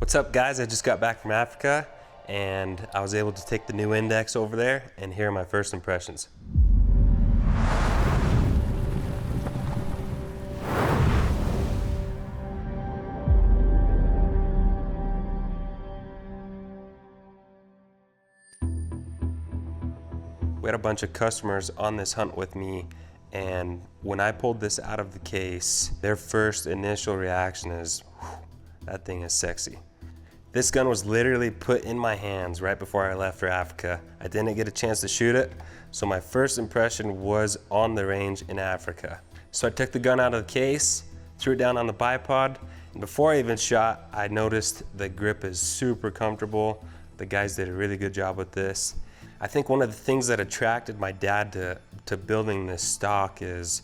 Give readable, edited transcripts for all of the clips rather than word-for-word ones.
What's up guys, I just got back from Africa and I was able to take the new Endex over there, and here are my first impressions. We had a bunch of customers on this hunt with me, and when I pulled this out of the case, their first initial reaction is, that thing is sexy. This gun was literally put in my hands right before I left for Africa. I didn't get a chance to shoot it, so my first impression was on the range in Africa. So I took the gun out of the case, threw it down on the bipod, and before I even shot, I noticed the grip is super comfortable. The guys did a really good job with this. I think one of the things that attracted my dad to building this stock is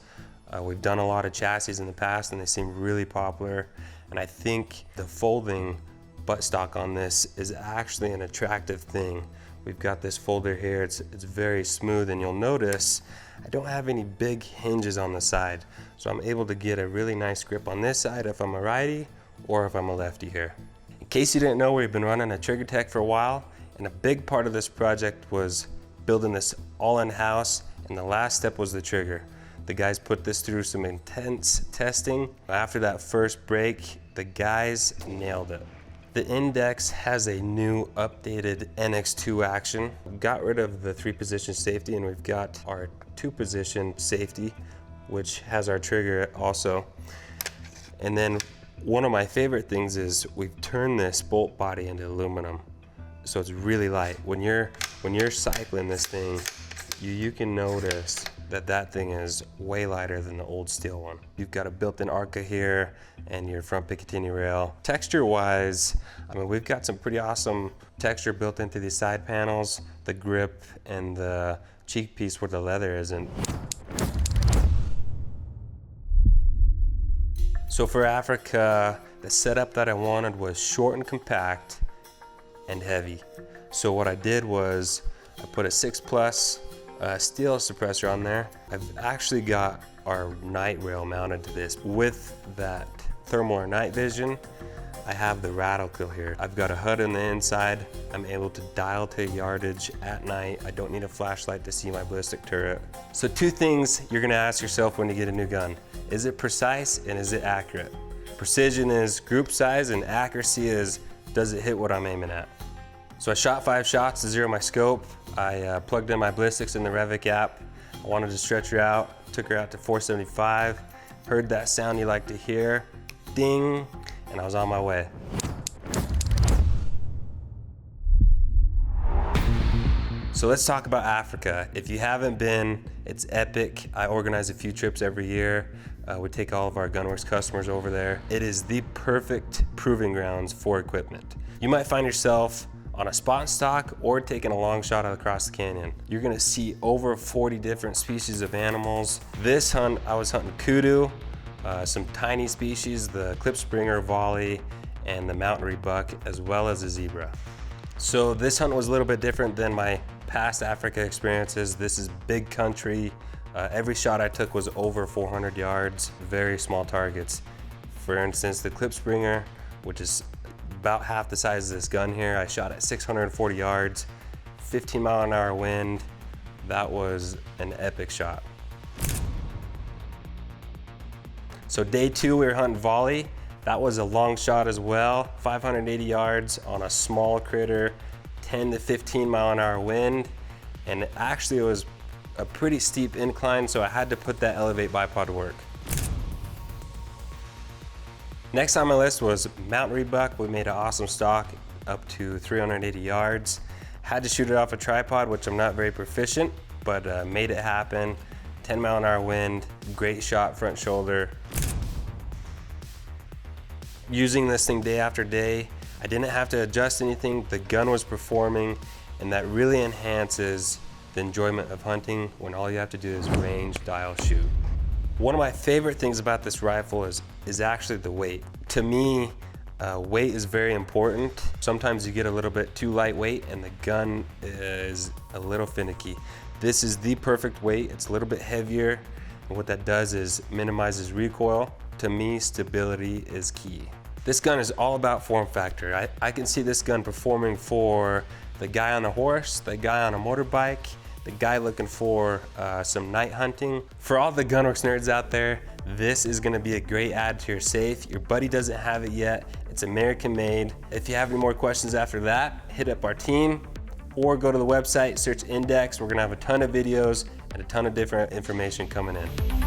we've done a lot of chassis in the past and they seem really popular, and I think the folding buttstock on this is actually an attractive thing. We've got this folder here, it's very smooth, and you'll notice I don't have any big hinges on the side, so I'm able to get a really nice grip on this side if I'm a righty or if I'm a lefty here. In case you didn't know, we've been running a trigger tech for a while, and a big part of this project was building this all in-house, and the last step was the trigger. The guys put this through some intense testing. After that first break, the guys nailed it. The Endex has a new updated NX2 action. We got rid of the 3-position safety and we've got our 2-position safety, which has our trigger also. And then one of my favorite things is we've turned this bolt body into aluminum, so it's really light. When you're cycling this thing, you can notice that thing is way lighter than the old steel one. You've got a built-in Arca here and your front Picatinny rail. Texture-wise, I mean, we've got some pretty awesome texture built into these side panels, the grip and the cheek piece where the leather isn't. So for Africa, the setup that I wanted was short and compact and heavy. So what I did was I put a 6+ steel suppressor on there. I've actually got our night rail mounted to this. With that thermal or night vision, I have the rattle kill here. I've got a HUD on the inside. I'm able to dial to yardage at night. I don't need a flashlight to see my ballistic turret. So 2 things you're gonna ask yourself when you get a new gun. Is it precise and is it accurate? Precision is group size and accuracy is, does it hit what I'm aiming at? So I shot 5 shots to zero my scope. I plugged in my ballistics in the Revic app. I wanted to stretch her out, took her out to 475, heard that sound you like to hear, ding, and I was on my way. So let's talk about Africa. If you haven't been, it's epic. I organize a few trips every year. We take all of our Gunworks customers over there. It is the perfect proving grounds for equipment. You might find yourself on a spot stock or taking a long shot across the canyon. You're gonna see over 40 different species of animals. This hunt, I was hunting kudu, some tiny species, the clipspringer volley, and the mountain rebuck, as well as a zebra. So this hunt was a little bit different than my past Africa experiences. This is big country. Every shot I took was over 400 yards, very small targets. For instance, the clipspringer, which is about half the size of this gun here, I shot at 640 yards, 15-mile-an-hour wind. That was an epic shot. So day 2, we were hunting volley. That was a long shot as well, 580 yards on a small critter, 10 to 15-mile-an-hour wind. And actually it was a pretty steep incline, so I had to put that elevate bipod to work. Next on my list was mountain rebuck. We made an awesome stock up to 380 yards. Had to shoot it off a tripod, which I'm not very proficient, but made it happen. 10-mile-an-hour wind, great shot front shoulder. Using this thing day after day, I didn't have to adjust anything. The gun was performing, and that really enhances the enjoyment of hunting when all you have to do is range, dial, shoot. One of my favorite things about this rifle is actually the weight. To me, weight is very important. Sometimes you get a little bit too lightweight and the gun is a little finicky. This is the perfect weight. It's a little bit heavier, and what that does is minimizes recoil. To me, stability is key. This gun is all about form factor. I can see this gun performing for the guy on a horse, the guy on a motorbike, the guy looking for some night hunting. For all the Gunworks nerds out there, this is gonna be a great add to your safe. Your buddy doesn't have it yet. It's American made. If you have any more questions after that, hit up our team or go to the website, search Endex. We're gonna have a ton of videos and a ton of different information coming in.